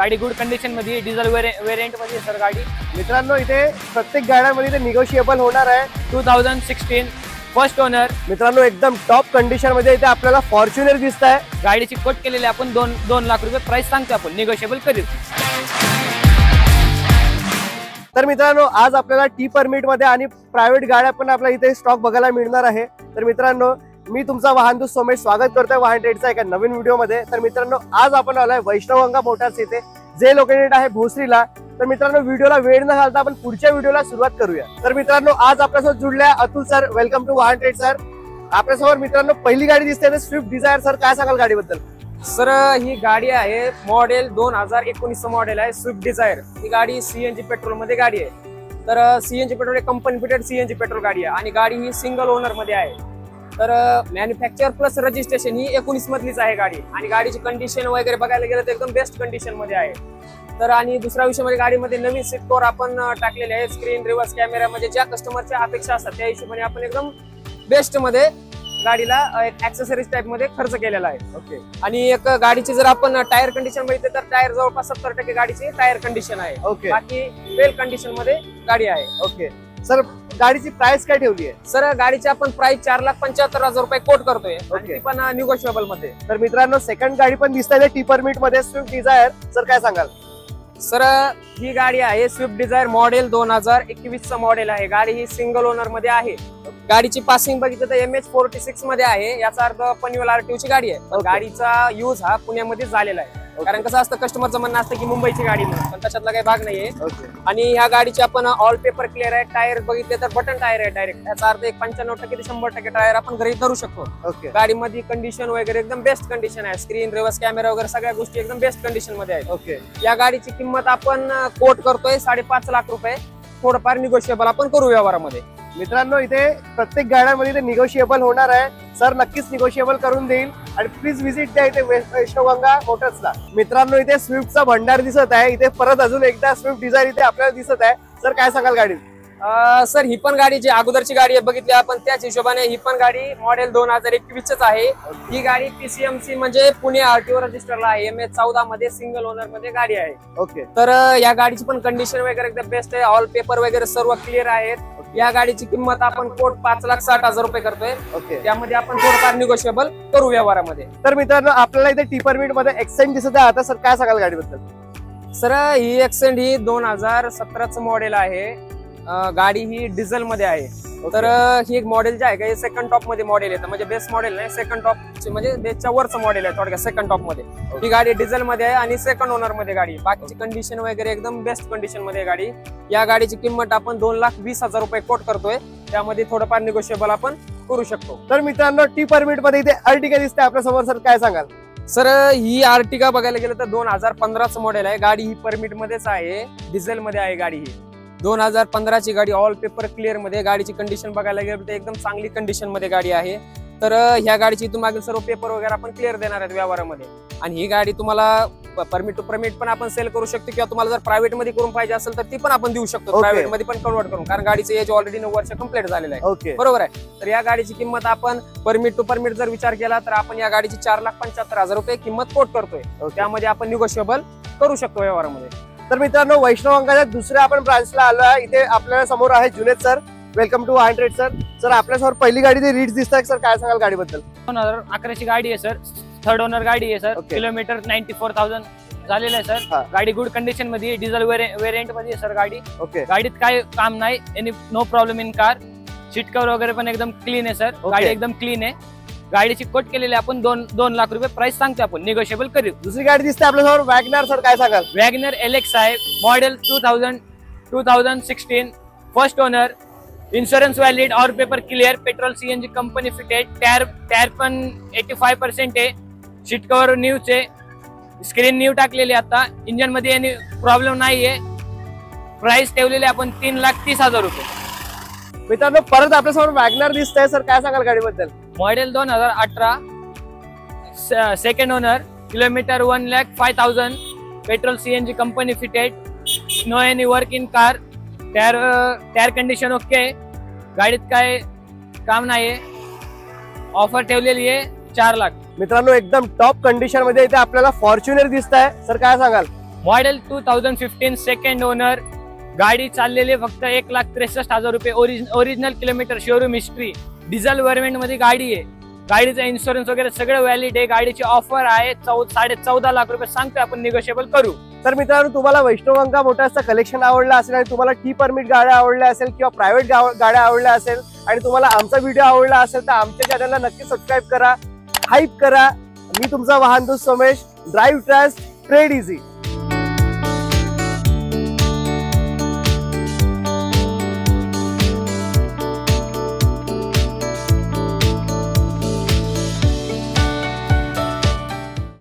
गाडी good condition मध्ये, diesel variant मध्ये सर गाडी. मित्रांनो इथे प्रत्येक गाड्यांमध्ये निगोशिएबल होणार आहे. 2016 फर्स्ट ओनर. मित्रांनो एकदम टॉप कंडिशन मध्ये इथे आपल्याला फॉर्च्युनर दिसत आहे. गाडीची कोट केलेली आपण 2 लाख रुपये प्राइस सांगतो, आपण निगोशिएबल करू. तर मित्रांनो आज आपल्याला टी परमिट मध्ये आणि प्रायव्हेट गाड्या पण आपल्याला इथे स्टॉक बघायला मिळणार आहे. तर मित्रांनो मी तुमचा वाहनदूत सोमेश स्वागत करतोय वाहन ट्रेडचा एका नवीन व्हिडिओ मध्ये. तर मित्रांनो आज आपण आलोय वैष्णवगंगा मोटर्स इथे, जे लोकेटेड आहे भोसरीला. तर मित्रांनो व्हिडिओला वेळ न घालता आपण पुढच्या व्हिडिओला सुरुवात करूया. तर मित्रांनो आज आपल्यासोबत जुळल्या अतुल सर. वेलकम टू वाहन ट्रेड सर. आपल्यासमोर मित्रांनो पहिली गाडी दिसते स्विफ्ट डिझायर. सर काय सांगाल गाडीबद्दल? सर ही गाडी आहे मॉडेल 2019 मॉडेल आहे स्विफ्ट डिझायर. ही गाडी सीएनजी पेट्रोल मध्ये गाडी आहे. तर CNG petrol company fitted CNG petrol गाडी आहे आणि गाडी ही सिंगल ओनर मध्ये आहे. तर मॅन्युफॅक्चर प्लस रजिस्ट्रेशन ही 19 मधलीच आहे गाडी आणि गाडीची कंडिशन वगैरे बघायला गेलं तर एकदम बेस्ट कंडिशन मध्ये आहे. तर आणि दुसरा विषय म्हणजे गाडीमध्ये नवीन सीट कव्हर आपण टाकलेले आहे. स्क्रीन रिव्हर्स कॅमेरा म्हणजे ज्या कस्टमरच्या अपेक्षा असतात त्या हिशोबाने आपण एकदम बेस्ट मध्ये गाडीला एक ऍक्सेसरीज टाइप मध्ये खर्च केलेला आहे. ओके. आणि एक गाडीची जर आपण टायर कंडिशन बघितलं तर टायर जवळपास 70% गाडीची टायर कंडिशन आहे. ओके. बाकी वेल कंडिशन मध्ये गाडी आहे. ओके सर गाडीची प्राइस काय ठेवली आहे? सर गाडीची आपण प्राइस 4,75,000 रुपये कोट करतोय. ओके. ती पण निगोशिएबल मध्ये. तर मित्रांनो सेकंड गाडी पण दिसत आहे टी परमिट मध्ये स्विफ्ट डिझायर. सर काय सांगाल? सर ही गाडी आहे स्विफ्ट डिझायर मॉडेल 2021 मॉडेल आहे. गाडी ही सिंगल ओनर मध्ये आहे. गाडीची पासिंग बघितलं तर MH46 मध्ये आहे. याचा अर्थ पनवेल RTO ची गाडी आहे. गाडीचा यूज हा पुण्यामध्ये झालेला आहे. कारण कसं असतं कस्टमरचं म्हणणं असतं की मुंबईची गाडी म्हणून, पण त्याच्यातला काही भाग नाहीये. आणि ह्या गाडीची आपण ऑल पेपर क्लिअर आहे. टायर बघितले तर बटन टायर आहे डायरेक्ट. याचा अर्थ एक 95% ते 100% टायर आपण घरी धरू शकतो. गाडीमध्ये कंडिशन वगैरे एकदम बेस्ट कंडिशन आहे. स्क्रीन रिव्हर्स कॅमेरा वगैरे सगळ्या गोष्टी एकदम बेस्ट कंडिशन मध्ये आहेत. ओके. या गाडीची किंमत आपण कोट करतोय 5.5 लाख रुपये. थोडंफार निगोशिएबल आपण करू व्यवहारामध्ये. मित्रांनो इथे प्रत्येक गाड्यांमध्ये निगोशिएबल होणार आहे. सर नक्कीच निगोशिएबल करून देईल आणि प्लीज व्हिजिट द्या इथे वैष्णवगंगा मोटर्सला. मित्रांनो इथे स्विफ्टचा भंडार दिसत आहे. इथे परत अजून एकदा स्विफ्ट डिझायर इथे आपल्याला दिसत आहे. सर काय सांगाल गाडी? सर ही पण गाडी जी अगोदरची गाडी आहे बघितली आपण त्याच हिशोबाने ही पण गाडी मॉडेल 2021 आहे. ही गाडी PCMC म्हणजे पुणे RTO रजिस्टरला आहे. MH14 मध्ये सिंगल ओनर मध्ये गाडी आहे. ओके. तर या गाडीची पण कंडिशन वगैरे एकदम बेस्ट आहे. ऑल पेपर वगैरे सर्व क्लिअर आहेत. या गाडीची किंमत आपण कोट 5,60,000 रुपये करतोय. ओके. त्यामध्ये आपण थोडंफार निगोशिएबल करू व्यवहारामध्ये. तर मित्रांनो आपल्याला इथे टी परमिट मध्ये एक्सचेंज दिसत आहे. आता सर काय सांगाल गाडीबद्दल? सर ही एक्सेंड ही 2017 मॉडेल आहे. गाडी ही डिझेल मध्ये आहे. तर ही एक मॉडेल जे आहे का सेकंड टॉप मध्ये मॉडेल येतं, म्हणजे बेस मॉडेल नाही, सेकंड टॉप म्हणजे बेसच्या वरचं मॉडेल आहे थोडक्यात सेकंड टॉप मध्ये. ही गाडी डिझेल मध्ये आहे आणि सेकंड ओनर मध्ये गाडी. बाकीची कंडिशन वगैरे एकदम बेस्ट कंडिशन मध्ये गाडी. या गाडीची किंमत आपण 2,20,000 रुपये कोट करतोय. त्यामध्ये थोडंफार निगोशिएबल आपण करू शकतो. तर मित्रांनो टी परमिट मध्ये इथे अर्टिगा दिसते आपल्या समोर. सर काय सांगाल? सर ही अर्टिगा बघायला गेलं तर 2015 मॉडेल आहे. गाडी ही परमिट मध्येच आहे. डिझेल मध्ये आहे गाडी ही. 2015 गाडी ऑल पेपर क्लिअर मध्ये. गाडीची कंडिशन बघायला गेलं तर एकदम चांगली कंडिशन मध्ये गाडी आहे. तर ह्या गाडीची तुम्हाला सर्व पेपर वगैरे आपण क्लिअर देणार आहेत व्यवहारामध्ये. आणि ही गाडी तुम्हाला परमिट टू परमिट पण आपण सेल करू शकतो किंवा तुम्हाला जर प्रायव्हेट मध्ये करून पाहिजे असेल तर ती पण आपण देऊ शकतो. प्रायव्हेट मध्ये पण कन्वर्ट करून, कारण गाडीचं एज ऑलरेडी 9 वर्ष कंप्लीट झालेलं आहे. बरोबर आहे. तर या गाडीची किंमत आपण परमिट टू परमिट जर विचार केला तर आपण या गाडीची 4,75,000 रुपये किंमत कोट करतोय. त्यामध्ये आपण निगोशिएबल करू शकतो व्यवहारामध्ये. तर मित्रांनो वैष्णवगंगाच्या दुसऱ्या आपण ब्रांचला आलो आहे. इथे आपल्या समोर आहे जुनेद सर. वेलकम टू वाहन ट्रेड सर. सर आपल्यासमोर पहिली गाडी ती रीड्स दिसत आहे. सर काय सांगाल गाडीबद्दल? 2011 गाडी आहे सर. थर्ड ओनर गाडी आहे सर. किलोमीटर 94,000 झालेलं आहे सर. गाडी गुड कंडिशन मध्ये, डिझेल वेरियंट मध्ये सर गाडी. ओके. गाडीत काय काम नाही, any no problem in car. Seat cover वगैरे पण एकदम क्लीन आहे सर. गाडी एकदम क्लीन आहे. गाडीची कोट केलेली आपण 2 लाख रुपये प्राइस सांगतो, आपण निगोशिएबल करू. दुसरी गाडी दिसते आपल्यासमोर वॅगनर. सर काय सांगाल? वॅगनर LX आहे model 2016 first owner. Insurance valid, all paper clear, petrol CNG company fitted. Tyre पण 85% आहे. सीट कव्हर न्यूच आहे. स्क्रीन न्यू टाकलेली आता. इंजन मध्ये any प्रॉब्लेम नाहीये. प्राइस ठेवलेली आपण 3,30,000 रुपये. मित्रांनो परत आपल्यासमोर वॅगनर दिसतंय. सर काय सांगाल गाडीबद्दल? Model 2018 second owner. Kilometre 1,05,000. Petrol CNG company fitted. No any work in car. Tyre condition okay. गाडीत काय काम नाहीये. ऑफर ठेवलेली आहे 4 लाख. मित्रांनो एकदम टॉप कंडिशन मध्ये इथे आपल्याला फॉर्च्युनर दिसत आहे. सर काय सांगाल? मॉडेल 2015 सेकंड ओनर, गाडी चाललेली फक्त 1,63,000 रुपये, original kilometre, showroom history, diesel variant मध्ये गाडी आहे. गाडीचा इन्शुरन्स वगैरे सगळं व्हॅलिड आहे. गाडीची ऑफर आहे 14.5 लाख रुपये सांगतोय आपण, निगोशिएबल करू. तर मित्रांनो, तुम्हाला वैष्णवगंगा मोटर्सचा कलेक्शन आवडला असेल आणि तुम्हाला टी परमिट गाड्या आवडल्या असेल किंवा प्रायव्हेट गाड्या आवडल्या असेल आणि तुम्हाला आमचा व्हिडिओ आवडला असेल तर आमच्या चॅनलला नक्की सबस्क्राईब करा, हाईप करा. मी तुमचा वाहन दोस्त Somesh. Drive trust, trade easy.